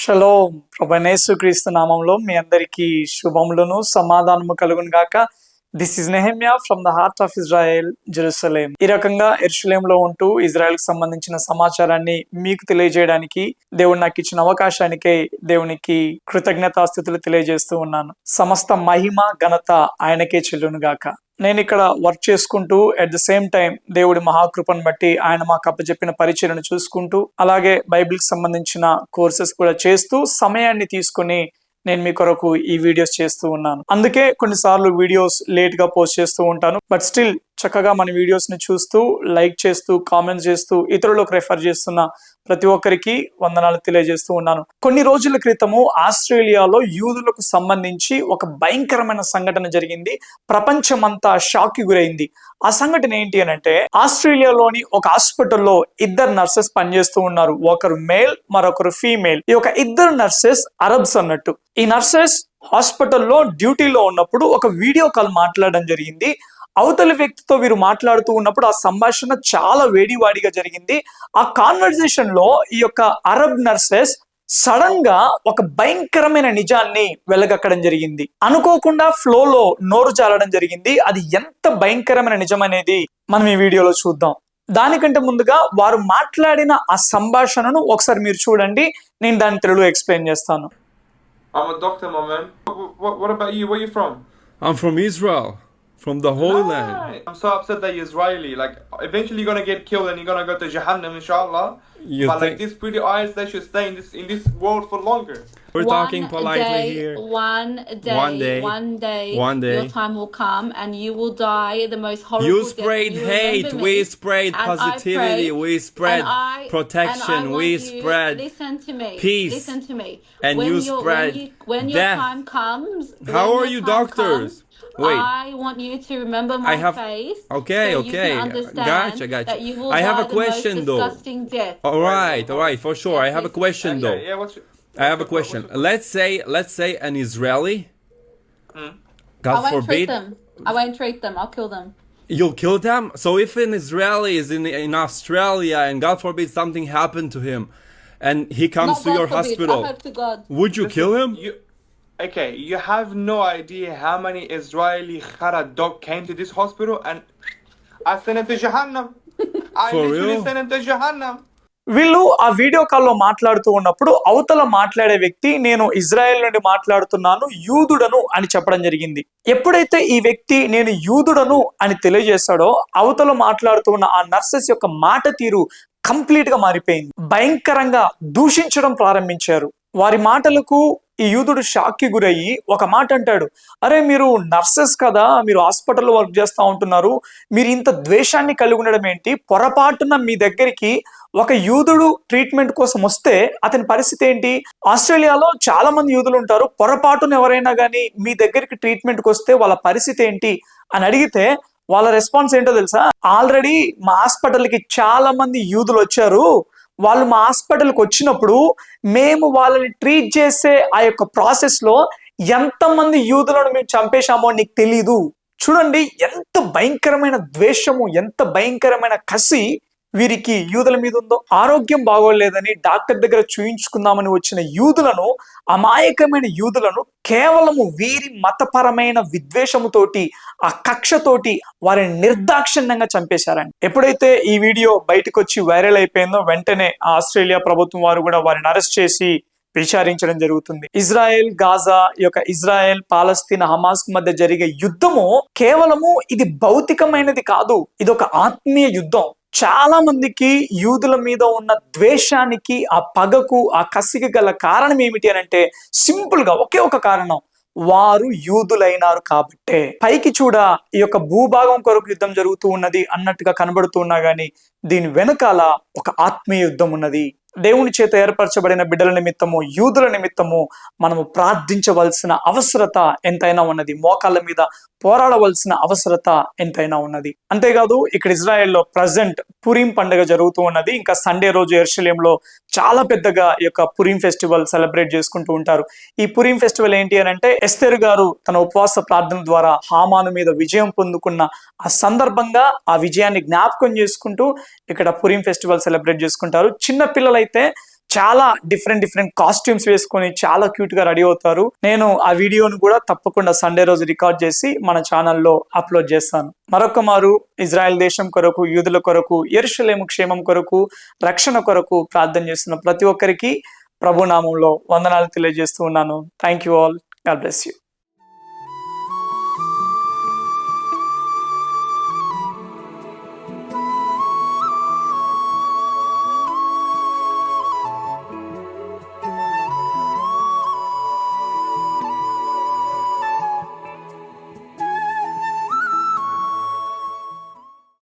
Shalom ప్రభువైన యేసుక్రీస్తు నామంలో మీ అందరికీ శుభములను సమాధానము కలుగును గాక. This is Nehemiah from the heart of Israel, Jerusalem. ఈ రకంగా యెరూషలేంలో ఉంటూ ఇజ్రాయెల్ కి సంబంధించిన సమాచారాన్ని మీకు తెలియజేయడానికి దేవుడు నాకు ఇచ్చిన అవకాశానికై దేవునికి కృతజ్ఞతాస్తుతులు తెలియజేస్తూ ఉన్నాను. సమస్త మహిమ ఘనత ఆయనకే చెల్లును గాక. నేను ఇక్కడ వర్క్ చేసుకుంటూ అట్ ద సేమ్ టైం దేవుడి మహాకృపను బట్టి ఆయన మాకు అప్పచెప్పిన పరిచయను చూసుకుంటూ అలాగే బైబిల్కి సంబంధించిన కోర్సెస్ కూడా చేస్తూ సమయాన్ని తీసుకుని నేను మీ కొరకు ఈ వీడియోస్ చేస్తూ ఉన్నాను. అందుకే కొన్నిసార్లు వీడియోస్ లేట్ గా పోస్ట్ చేస్తూ ఉంటాను. బట్ స్టిల్ చక్కగా మన వీడియోస్ ని చూస్తూ లైక్ చేస్తూ కామెంట్స్ చేస్తూ ఇతరులకు రెఫర్ చేస్తున్న ప్రతి ఒక్కరికి వందనాలు తెలియజేస్తూ ఉన్నాను. కొన్ని రోజుల క్రితము ఆస్ట్రేలియాలో యూదులకు సంబంధించి ఒక భయంకరమైన సంఘటన జరిగింది. ప్రపంచమంతా షాక్ కి గురైంది. ఆ సంఘటన ఏంటి అని అంటే, ఆస్ట్రేలియాలోని ఒక హాస్పిటల్లో ఇద్దరు నర్సెస్ పనిచేస్తూ ఉన్నారు. ఒకరు మేల్, మరొకరు ఫీమేల్. ఈ ఒక ఇద్దరు నర్సెస్ అరబ్స్ అన్నట్టు. ఈ నర్సెస్ హాస్పిటల్లో డ్యూటీలో ఉన్నప్పుడు ఒక వీడియో కాల్ మాట్లాడడం జరిగింది. అవతలి వ్యక్తితో వీరు మాట్లాడుతూ ఉన్నప్పుడు ఆ సంభాషణ చాలా వేడివాడిగా జరిగింది. ఆ కాన్వర్జేషన్ లో ఈ యొక్క అరబ్ నర్సెస్ సడన్ గా ఒక భయంకరమైన నిజాన్ని వెలగక్కడం జరిగింది. అనుకోకుండా ఫ్లోలో నోరు జారడం జరిగింది. అది ఎంత భయంకరమైన నిజం అనేది మనం ఈ వీడియోలో చూద్దాం. దానికంటే ముందుగా వారు మాట్లాడిన ఆ సంభాషణను ఒకసారి మీరు చూడండి. నేను దాని తెలుగులో ఎక్స్ప్లెయిన్ చేస్తాను. I'm a doctor, my man. What about you? Where you from? I'm from Israel, from the Holy Land. I'm so upset that you're Israeli. Like, eventually you're gonna get killed and you're gonna go to Jahannam, inshallah. But like these pretty eyes, they should stay in this world for longer. We're talking politely here. One day, your time will come and you will die the most horrible You death. sprayed hate, we sprayed positivity, we spread protection, we spread peace. Listen to me. And you spread when your death. time comes. How are you doctors? Wait. I want you to remember my face. Okay, so okay. You can understand Gotcha. That you will I have die a question the most disgusting death. All right, for sure. I have a question though. Yeah, what's your... I have a question. Let's say an Israeli. God I won't forbid. treat them. I won't treat them. I'll kill them. You'll kill them? So if an Israeli is in Australia and God forbid something happened to him and he comes Not to God your forbid. hospital, I hope to God. would you kill him? Okay, you have no idea how many Israeli Khara dog came to this hospital and I sent him to Jahannam. I For literally real? sent him to Jahannam. వీళ్ళు ఆ video కాల్లో మాట్లాడుతూ ఉన్నప్పుడు అవతల మాట్లాడే వ్యక్తి నేను Israel నుండి మాట్లాడుతున్నాను, యూదుడను అని చెప్పడం జరిగింది. ఎప్పుడైతే ఈ వ్యక్తి నేను యూదుడను అని తెలియజేశాడో అవతల మాట్లాడుతూ ఉన్న ఆ నర్సెస్ యొక్క మాట తీరు కంప్లీట్ గా మారిపోయింది. భయంకరంగా దూషించడం ప్రారంభించారు. వారి మాటలకు ఈ యూదుడు షాక్ కి గురయ్యి ఒక మాట అంటాడు, అరే మీరు నర్సెస్ కదా, మీరు హాస్పిటల్లో వర్క్ చేస్తూ ఉంటున్నారు, మీరు ఇంత ద్వేషాన్ని కలిగి ఉండడం ఏంటి? పొరపాటున మీ దగ్గరికి ఒక యూదుడు ట్రీట్మెంట్ కోసం వస్తే అతని పరిస్థితి ఏంటి? ఆస్ట్రేలియాలో చాలా మంది యూదులు ఉంటారు, పొరపాటున ఎవరైనా కానీ మీ దగ్గరికి ట్రీట్మెంట్కి వస్తే వాళ్ళ పరిస్థితి ఏంటి అని అడిగితే వాళ్ళ రెస్పాన్స్ ఏంటో తెలుసా? ఆల్రెడీ మా హాస్పిటల్కి చాలా మంది యూదులు వచ్చారు, వాళ్ళు మా హాస్పిటల్కి వచ్చినప్పుడు మేము వాళ్ళని ట్రీట్ చేసే ఆ యొక్క ప్రాసెస్ లో ఎంతమంది యూదులను మేము చంపేశామో నీకు తెలీదు. చూడండి ఎంత భయంకరమైన ద్వేషము, ఎంత భయంకరమైన కసి వీరికి యూదుల మీద ఉందో. ఆరోగ్యం బాగోలేదని డాక్టర్ దగ్గర చూయించుకుందామని వచ్చిన యూదులను, అమాయకమైన యూదులను కేవలము వీరి మతపరమైన విద్వేషముతోటి, ఆ కక్షతోటి వారిని నిర్దాక్షిణ్యంగా చంపేశారండి. ఎప్పుడైతే ఈ వీడియో బయటకు వచ్చి వైరల్ అయిపోయిందో వెంటనే ఆస్ట్రేలియా ప్రభుత్వం వారు కూడా వారిని అరెస్ట్ చేసి విచారించడం జరుగుతుంది. ఇజ్రాయెల్ గాజా, ఈ యొక్క ఇజ్రాయెల్ పాలస్తీనా హమాస్ మధ్య జరిగే యుద్ధము కేవలము ఇది భౌతికమైనది కాదు, ఇది ఒక ఆత్మీయ యుద్ధం. చాలా మందికి యూదుల మీద ఉన్న ద్వేషానికి, ఆ పగకు, ఆ కసికి గల కారణం ఏమిటి అని అంటే సింపుల్ గా ఒకే ఒక కారణం, వారు యూదులైనారు కాబట్టే. పైకి చూడ ఈ యొక్క భూభాగం కొరకు యుద్ధం జరుగుతూ ఉన్నది అన్నట్టుగా కనబడుతున్నా గానీ దీని వెనకాల ఒక ఆత్మీయ యుద్ధం ఉన్నది. దేవుని చేత ఏర్పరచబడిన బిడ్డల నిమిత్తము, యూదుల నిమిత్తము మనము ప్రార్థించవలసిన అవసరత ఎంతైనా ఉన్నది. మోకాళ్ళ మీద పోరాడవలసిన అవసరత ఎంతైనా ఉన్నది. అంతేకాదు ఇక్కడ ఇజ్రాయెల్లో ప్రజెంట్ పురీం పండుగ జరుగుతూ ఉన్నది. ఇంకా సండే రోజు యెరూషలేంలో చాలా పెద్దగా ఈ యొక్క పురీం ఫెస్టివల్ సెలబ్రేట్ చేసుకుంటూ ఉంటారు. ఈ పురీం ఫెస్టివల్ ఏంటి అని అంటే, ఎస్తేరు గారు తన ఉపవాస ప్రార్థన ద్వారా హామాను మీద విజయం పొందుకున్న ఆ సందర్భంగా ఆ విజయాన్ని జ్ఞాపకం చేసుకుంటూ ఇక్కడ పురీం ఫెస్టివల్ సెలబ్రేట్ చేసుకుంటారు. చిన్న పిల్లలైతే చాలా డిఫరెంట్ కాస్ట్యూమ్స్ వేసుకొని చాలా క్యూట్ గా రెడీ అవుతారు. నేను ఆ వీడియోను కూడా తప్పకుండా సండే రోజు రికార్డ్ చేసి మన ఛానల్లో అప్లోడ్ చేస్తాను. మరొక మారు ఇజ్రాయెల్ దేశం కొరకు, యూదుల కొరకు, యెరూషలేము క్షేమం కొరకు, రక్షణ కొరకు ప్రార్థన చేస్తున్న ప్రతి ఒక్కరికి ప్రభు నామంలో వందనాలు తెలియజేస్తూ ఉన్నాను. Thank you all. God bless you.